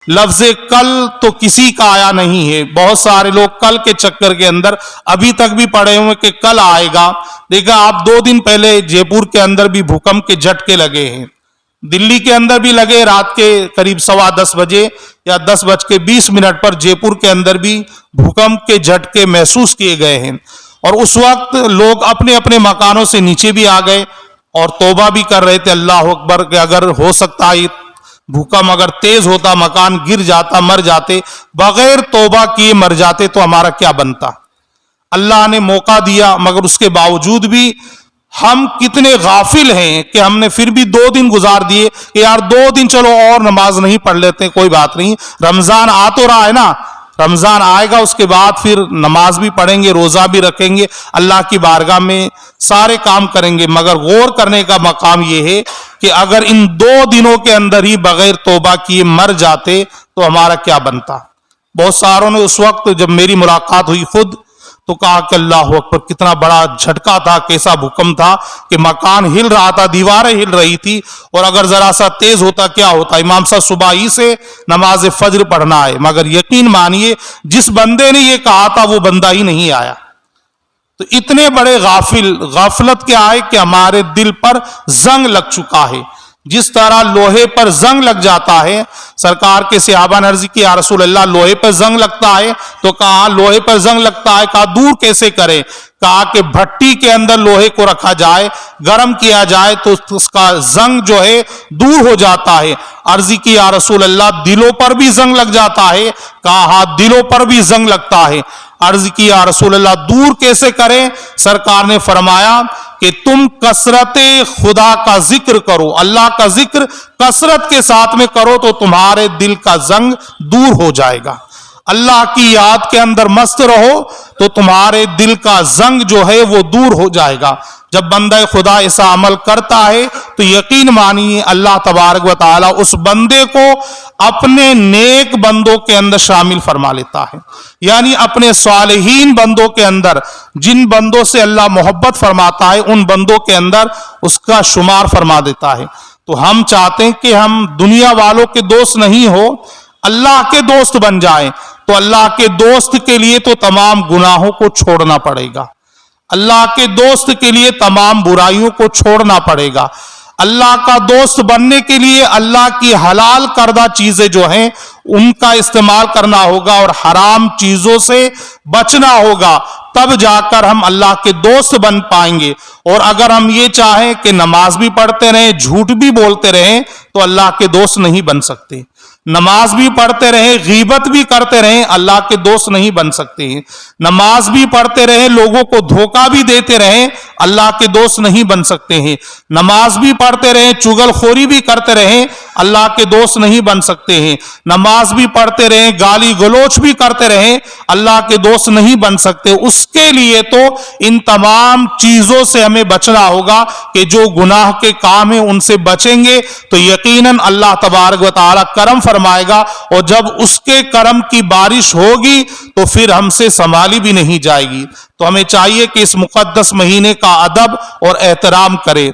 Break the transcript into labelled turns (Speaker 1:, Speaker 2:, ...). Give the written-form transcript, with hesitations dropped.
Speaker 1: لفظ کل تو کسی کا آیا نہیں ہے. بہت سارے لوگ کل کے چکر کے اندر ابھی تک بھی پڑے ہوئے کہ کل آئے گا. دیکھا آپ 2 دن پہلے جے پور کے اندر بھی بھوکمپ کے جھٹکے لگے ہیں, دلی کے اندر بھی لگے رات کے قریب 10:15 بجے یا 10:20 پر جے پور کے اندر بھی بھوکمپ کے جھٹکے محسوس کیے گئے ہیں. اور اس وقت لوگ اپنے اپنے مکانوں سے نیچے بھی آ گئے اور توبہ بھی کر رہے تھے, اللہ اکبر, کہ اگر ہو سکتا ہے بھوکمپ اگر تیز ہوتا, مکان گر جاتا, مر جاتے, بغیر توبہ کیے مر جاتے تو ہمارا کیا بنتا. اللہ نے موقع دیا مگر اس کے باوجود بھی ہم کتنے غافل ہیں کہ ہم نے پھر بھی 2 دن گزار دیے کہ یار 2 دن چلو اور نماز نہیں پڑھ لیتے, کوئی بات نہیں, رمضان آ تو رہا ہے نا, رمضان آئے گا اس کے بعد پھر نماز بھی پڑھیں گے, روزہ بھی رکھیں گے, اللہ کی بارگاہ میں سارے کام کریں گے. مگر غور کرنے کا مقام یہ ہے کہ اگر ان 2 دنوں کے اندر ہی بغیر توبہ کیے مر جاتے تو ہمارا کیا بنتا. بہت ساروں نے اس وقت جب میری ملاقات ہوئی خود تو کہا کہ اللہ اکبر, کتنا بڑا جھٹکا تھا, کیسا بھوکمپ تھا کہ مکان ہل رہا تھا, دیواریں ہل رہی تھی, اور اگر ذرا سا تیز ہوتا کیا ہوتا. امام صاحب صبح ہی سے نماز فجر پڑھنا ہے, مگر یقین مانیے جس بندے نے یہ کہا تھا وہ بندہ ہی نہیں آیا. تو اتنے بڑے غافلت کیا ہے کہ ہمارے دل پر زنگ لگ چکا ہے. جس طرح لوہے پر زنگ لگ جاتا ہے, سرکار کے صحابہ نے عرض کی یا رسول اللہ لوہے پر زنگ لگتا ہے, تو کہا لوہے پر زنگ لگتا ہے, کہا دور کیسے کرے, کہا کہ بھٹی کے اندر لوہے کو رکھا جائے, گرم کیا جائے تو اس کا زنگ جو ہے دور ہو جاتا ہے. عرض کی یا رسول اللہ دلوں پر بھی زنگ لگ جاتا ہے, کہا ہاں دلوں پر بھی زنگ لگتا ہے. عرض کی یا رسول اللہ دور کیسے کریں, سرکار نے فرمایا کہ تم کثرت خدا کا ذکر کرو, اللہ کا ذکر کثرت کے ساتھ میں کرو تو تمہارے دل کا زنگ دور ہو جائے گا. اللہ کی یاد کے اندر مست رہو تو تمہارے دل کا زنگ جو ہے وہ دور ہو جائے گا. جب بندہ خدا ایسا عمل کرتا ہے تو یقین مانیے اللہ تبارک و تعالی اس بندے کو اپنے نیک بندوں کے اندر شامل فرما لیتا ہے, یعنی اپنے صالحین بندوں کے اندر, جن بندوں سے اللہ محبت فرماتا ہے ان بندوں کے اندر اس کا شمار فرما دیتا ہے. تو ہم چاہتے ہیں کہ ہم دنیا والوں کے دوست نہیں ہو, اللہ کے دوست بن جائیں. تو اللہ کے دوست کے لیے تو تمام گناہوں کو چھوڑنا پڑے گا, اللہ کے دوست کے لیے تمام برائیوں کو چھوڑنا پڑے گا. اللہ کا دوست بننے کے لیے اللہ کی حلال کردہ چیزیں جو ہیں ان کا استعمال کرنا ہوگا اور حرام چیزوں سے بچنا ہوگا, تب جا کر ہم اللہ کے دوست بن پائیں گے. اور اگر ہم یہ چاہیں کہ نماز بھی پڑھتے رہیں, جھوٹ بھی بولتے رہیں, تو اللہ کے دوست نہیں بن سکتے. نماز بھی پڑھتے رہیں, غیبت بھی کرتے رہیں, اللہ کے دوست نہیں بن سکتے ہیں. نماز بھی پڑھتے رہیں, لوگوں کو دھوکہ بھی دیتے رہیں, اللہ کے دوست نہیں بن سکتے ہیں. نماز بھی پڑھتے رہیں, چغل خوری بھی کرتے رہیں, اللہ کے دوست نہیں بن سکتے ہیں. نماز بھی پڑھتے رہیں, گالی گلوچ بھی کرتے رہیں, اللہ کے دوست نہیں بن سکتے. اس کے لیے تو ان تمام چیزوں سے ہمیں بچنا ہوگا کہ جو گناہ کے کام ہیں ان سے بچیں گے تو یقیناً اللہ تبارک و تعالی کرم فرمائے گا, اور جب اس کے کرم کی بارش ہوگی تو پھر ہم سے سنبھالی بھی نہیں جائے گی. تو ہمیں چاہیے کہ اس مقدس مہینے کا ادب اور احترام کرے.